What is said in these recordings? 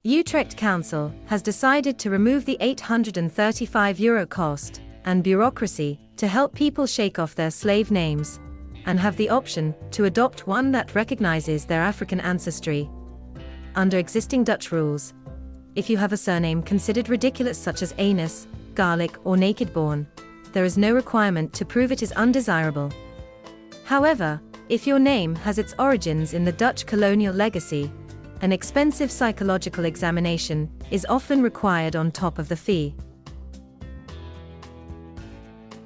Utrecht Council has decided to remove the €835 cost and bureaucracy to help people shake off their slave names and have the option to adopt one that recognizes their African ancestry. Under existing Dutch rules, if you have a surname considered ridiculous such as anus, garlic or naked born, there is no requirement to prove it is undesirable. However, if your name has its origins in the Dutch colonial legacy, an expensive psychological examination is often required on top of the fee.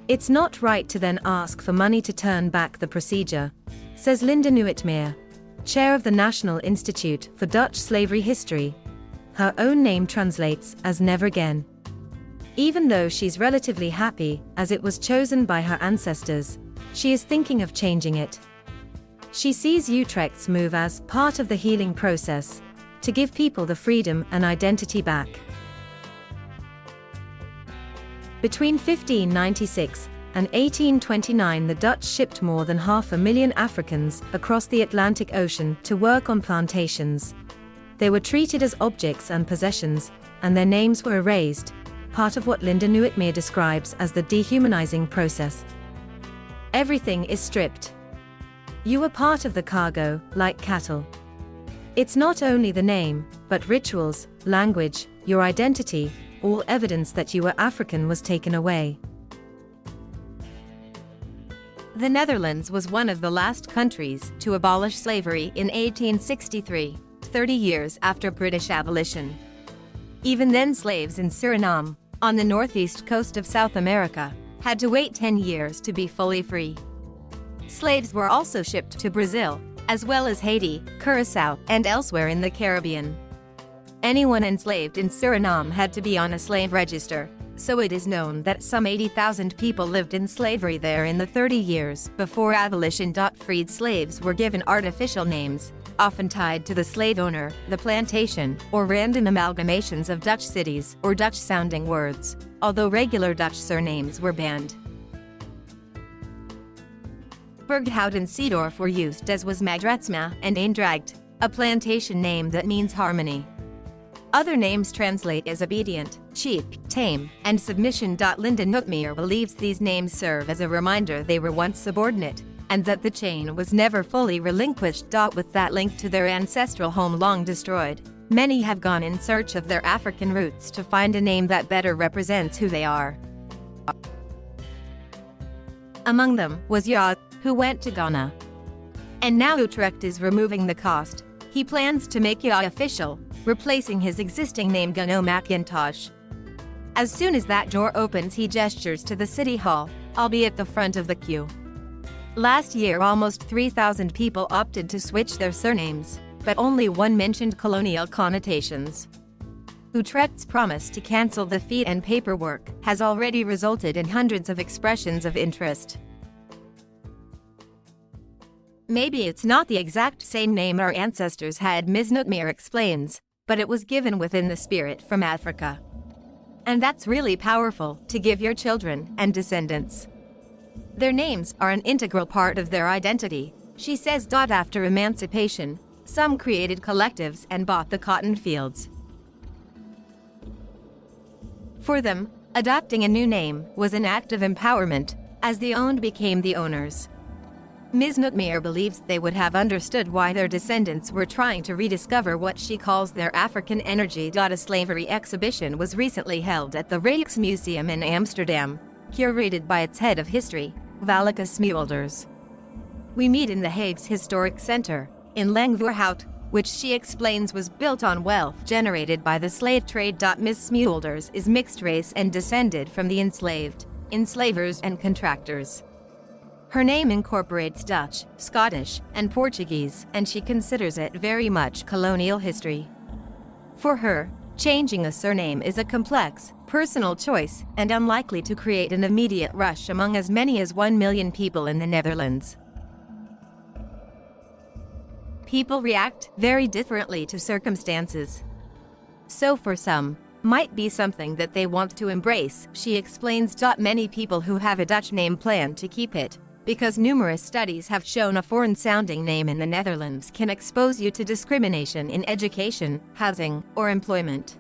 It's not right to then ask for money to turn back the procedure, says Linda Nuitmeer, chair of the National Institute for Dutch Slavery History. Her own name translates as never again. Even though she's relatively happy as it was chosen by her ancestors, she is thinking of changing it. She sees Utrecht's move as part of the healing process to give people the freedom and identity back. Between 1596 and 1829, the Dutch shipped more than 500,000 Africans across the Atlantic Ocean to work on plantations. They were treated as objects and possessions, and their names were erased, part of what Linda Nuitmeer describes as the dehumanizing process. Everything is stripped. You are part of the cargo, like cattle. It's not only the name, but rituals, language, your identity, all evidence that you were African was taken away. The Netherlands was one of the last countries to abolish slavery in 1863, 30 years after British abolition. Even then, slaves in Suriname, on the northeast coast of South America, had to wait 10 years to be fully free. Slaves were also shipped to Brazil, as well as Haiti, Curaçao, and elsewhere in the Caribbean. Anyone enslaved in Suriname had to be on a slave register, so it is known that some 80,000 people lived in slavery there in the 30 years before abolition. Freed slaves were given artificial names, often tied to the slave owner, the plantation, or random amalgamations of Dutch cities or Dutch-sounding words, although regular Dutch surnames were banned. Berghout and Seedorf were used, as was Madratsma and Eendracht, a plantation name that means harmony. Other names translate as obedient, cheap, tame, and submission. Linda Nuitmeer believes these names serve as a reminder they were once subordinate, and that the chain was never fully relinquished. With that link to their ancestral home long destroyed, many have gone in search of their African roots to find a name that better represents who they are. Among them was Ya, who went to Ghana. And now Utrecht is removing the cost. He plans to make Ya official, replacing his existing name Gano Macintosh. As soon as that door opens, he gestures to the city hall, I'll be at the front of the queue. Last year almost 3,000 people opted to switch their surnames, but only one mentioned colonial connotations. Utrecht's promise to cancel the fee and paperwork has already resulted in hundreds of expressions of interest. Maybe it's not the exact same name our ancestors had, Ms. Nuitmeer explains, but it was given within the spirit from Africa. And that's really powerful to give your children and descendants. Their names are an integral part of their identity, she says. After emancipation, some created collectives and bought the cotton fields. For them, adopting a new name was an act of empowerment, as the owned became the owners. Ms. Nuitmeer believes they would have understood why their descendants were trying to rediscover what she calls their African energy. A slavery exhibition was recently held at the Rijksmuseum in Amsterdam, curated by its head of history, Valke Smulders. We meet in The Hague's Historic Center, in Langvoorhout, which she explains was built on wealth generated by the slave trade. Ms. Smulders is mixed race and descended from the enslaved, enslavers and contractors. Her name incorporates Dutch, Scottish, and Portuguese, and she considers it very much colonial history. For her, changing a surname is a complex, personal choice, and unlikely to create an immediate rush among as many as 1 million people in the Netherlands. People react very differently to circumstances. So for some, might be something that they want to embrace, she explains. Many people who have a Dutch name plan to keep it, because numerous studies have shown a foreign-sounding name in the Netherlands can expose you to discrimination in education, housing, or employment.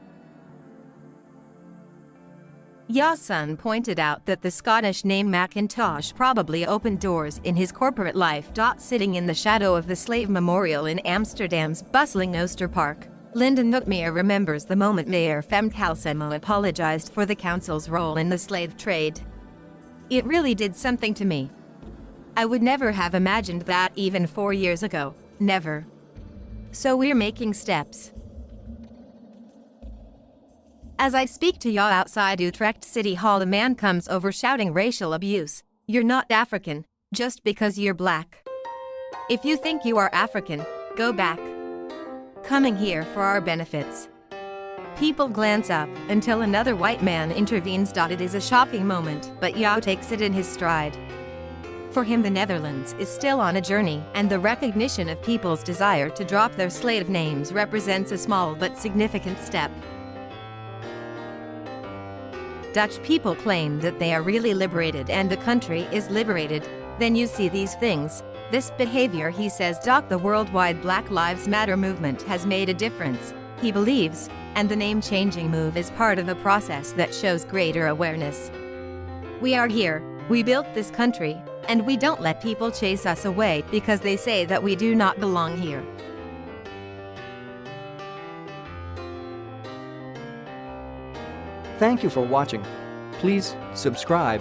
Jasson pointed out that the Scottish name Macintosh probably opened doors in his corporate life. Sitting in the shadow of the slave memorial in Amsterdam's bustling Oosterpark, Linda Nootmeer remembers the moment Mayor Femke Halsema apologized for the council's role in the slave trade. "It really did something to me. I would never have imagined that even 4 years ago, never. So we're making steps." As I speak to y'all outside Utrecht City Hall, a man comes over shouting racial abuse. "You're not African, just because you're black. If you think you are African, go back. Coming here for our benefits." People glance up until another white man intervenes. It is a shocking moment, but Yao takes it in his stride. For him, the Netherlands is still on a journey, and the recognition of people's desire to drop their slave names represents a small but significant step. Dutch people claim that they are really liberated and the country is liberated. Then you see these things, this behavior, he says. The worldwide Black Lives Matter movement has made a difference, he believes, and the name-changing move is part of a process that shows greater awareness. "We are here, we built this country, and we don't let people chase us away because they say that we do not belong here." Thank you for watching. Please subscribe